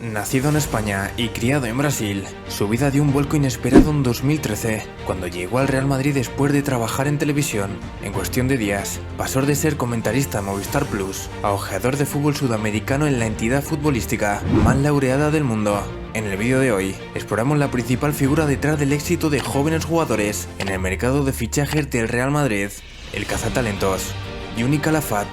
Nacido en España y criado en Brasil, su vida dio un vuelco inesperado en 2013, cuando llegó al Real Madrid después de trabajar en televisión. En cuestión de días, pasó de ser comentarista en Movistar Plus a ojeador de fútbol sudamericano en la entidad futbolística más laureada del mundo. En el vídeo de hoy, exploramos la principal figura detrás del éxito de jóvenes jugadores en el mercado de fichajes del Real Madrid, el cazatalentos, Juni Calafat.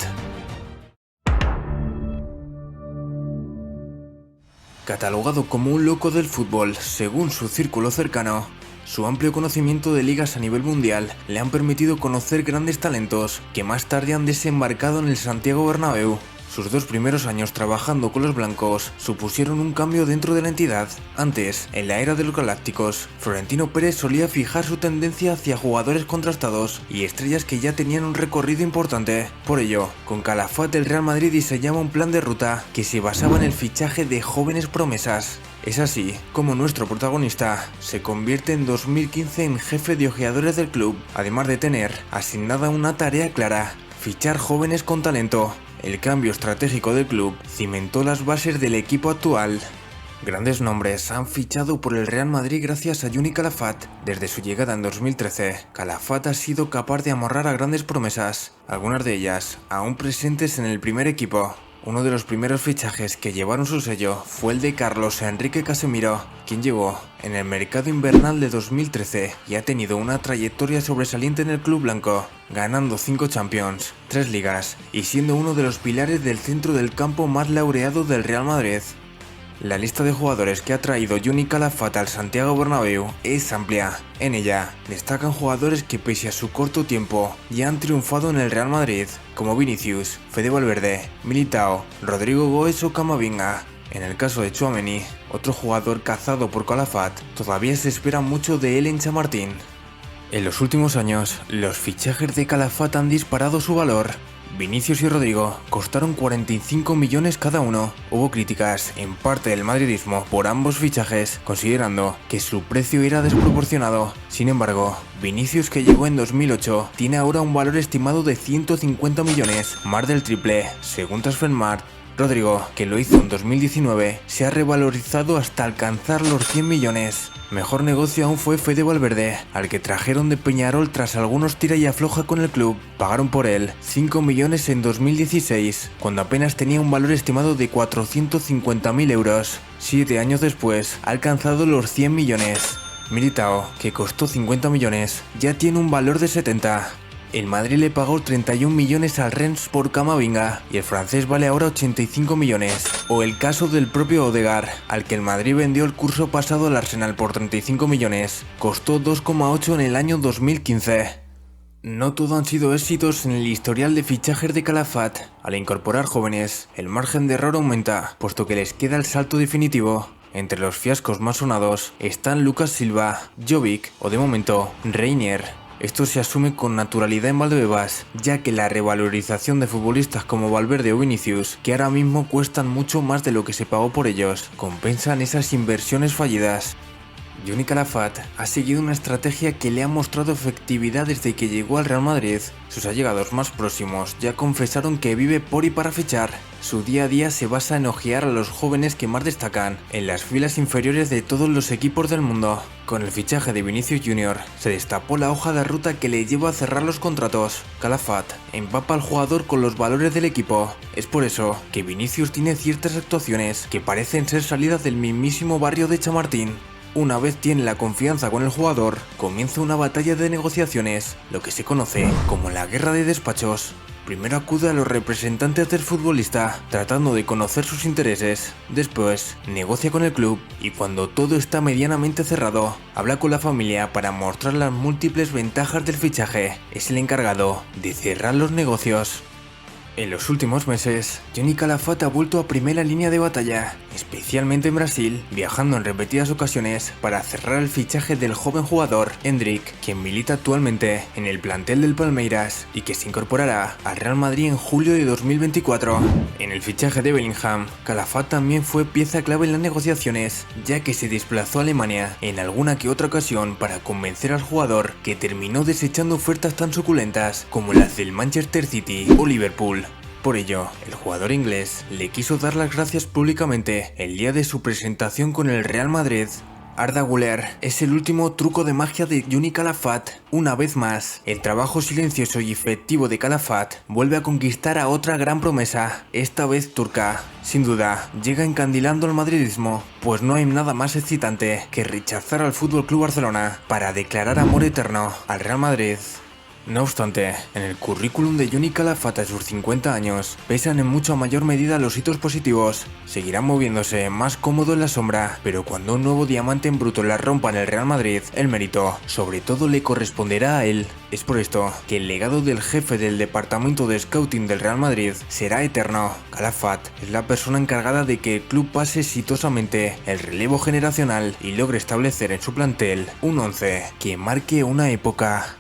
Catalogado como un loco del fútbol según su círculo cercano, su amplio conocimiento de ligas a nivel mundial le han permitido conocer grandes talentos que más tarde han desembarcado en el Santiago Bernabéu. Sus 2 primeros años trabajando con los blancos supusieron un cambio dentro de la entidad. Antes, en la era de los galácticos, Florentino Pérez solía fijar su tendencia hacia jugadores contrastados y estrellas que ya tenían un recorrido importante. Por ello, con Calafat el Real Madrid diseñaba un plan de ruta que se basaba en el fichaje de jóvenes promesas. Es así como nuestro protagonista se convierte en 2015 en jefe de ojeadores del club, además de tener asignada una tarea clara: fichar jóvenes con talento. El cambio estratégico del club cimentó las bases del equipo actual. Grandes nombres han fichado por el Real Madrid gracias a Juni Calafat. Desde su llegada en 2013, Calafat ha sido capaz de amarrar a grandes promesas, algunas de ellas aún presentes en el primer equipo. Uno de los primeros fichajes que llevaron su sello fue el de Carlos Enrique Casemiro, quien llegó en el mercado invernal de 2013 y ha tenido una trayectoria sobresaliente en el club blanco, ganando 5 Champions, 3 ligas y siendo uno de los pilares del centro del campo más laureado del Real Madrid. La lista de jugadores que ha traído Juni Calafat al Santiago Bernabéu es amplia. En ella destacan jugadores que pese a su corto tiempo ya han triunfado en el Real Madrid, como Vinicius, Fede Valverde, Militao, Rodrigo Goes o Camavinga. En el caso de Tchouaméni, otro jugador cazado por Calafat, todavía se espera mucho de él en Chamartín. En los últimos años, los fichajes de Calafat han disparado su valor. Vinicius y Rodrigo costaron 45 millones cada uno. Hubo críticas, en parte del madridismo, por ambos fichajes, considerando que su precio era desproporcionado. Sin embargo, Vinicius, que llegó en 2008, tiene ahora un valor estimado de 150 millones, más del triple, según Transfermarkt. Rodrigo, que lo hizo en 2019, se ha revalorizado hasta alcanzar los 100 millones. Mejor negocio aún fue Fede Valverde, al que trajeron de Peñarol tras algunos tira y afloja con el club. Pagaron por él 5 millones en 2016, cuando apenas tenía un valor estimado de 450.000 euros. 7 años después, ha alcanzado los 100 millones. Militao, que costó 50 millones, ya tiene un valor de 70. El Madrid le pagó 31 millones al Rennes por Camavinga y el francés vale ahora 85 millones. O el caso del propio Odegaard, al que el Madrid vendió el curso pasado al Arsenal por 35 millones. Costó 2,8 en el año 2015. No todo han sido éxitos en el historial de fichajes de Calafat. Al incorporar jóvenes, el margen de error aumenta, puesto que les queda el salto definitivo. Entre los fiascos más sonados están Lucas Silva, Jovic o de momento Reinier. Esto se asume con naturalidad en Valdebebas, ya que la revalorización de futbolistas como Valverde o Vinicius, que ahora mismo cuestan mucho más de lo que se pagó por ellos, compensan esas inversiones fallidas. Juni Calafat ha seguido una estrategia que le ha mostrado efectividad desde que llegó al Real Madrid. Sus allegados más próximos ya confesaron que vive por y para fichar. Su día a día se basa en ojear a los jóvenes que más destacan en las filas inferiores de todos los equipos del mundo. Con el fichaje de Vinicius Jr. se destapó la hoja de ruta que le lleva a cerrar los contratos. Calafat empapa al jugador con los valores del equipo. Es por eso que Vinicius tiene ciertas actuaciones que parecen ser salidas del mismísimo barrio de Chamartín. Una vez tiene la confianza con el jugador, comienza una batalla de negociaciones, lo que se conoce como la guerra de despachos. Primero acude a los representantes del futbolista, tratando de conocer sus intereses. Después, negocia con el club y cuando todo está medianamente cerrado, habla con la familia para mostrar las múltiples ventajas del fichaje. Es el encargado de cerrar los negocios. En los últimos meses, Juni Calafat ha vuelto a primera línea de batalla, especialmente en Brasil, viajando en repetidas ocasiones para cerrar el fichaje del joven jugador Endrick, quien milita actualmente en el plantel del Palmeiras y que se incorporará al Real Madrid en julio de 2024. En el fichaje de Bellingham, Calafat también fue pieza clave en las negociaciones, ya que se desplazó a Alemania en alguna que otra ocasión para convencer al jugador, que terminó desechando ofertas tan suculentas como las del Manchester City o Liverpool. Por ello, el jugador inglés le quiso dar las gracias públicamente el día de su presentación con el Real Madrid. Arda Güler es el último truco de magia de Juni Calafat. Una vez más, el trabajo silencioso y efectivo de Calafat vuelve a conquistar a otra gran promesa, esta vez turca. Sin duda, llega encandilando al madridismo, pues no hay nada más excitante que rechazar al FC Barcelona para declarar amor eterno al Real Madrid. No obstante, en el currículum de Juni Calafat a sus 50 años, pesan en mucha mayor medida los hitos positivos. Seguirá moviéndose más cómodo en la sombra, pero cuando un nuevo diamante en bruto la rompa en el Real Madrid, el mérito, sobre todo, le corresponderá a él. Es por esto que el legado del jefe del departamento de scouting del Real Madrid será eterno. Calafat es la persona encargada de que el club pase exitosamente el relevo generacional y logre establecer en su plantel un once que marque una época.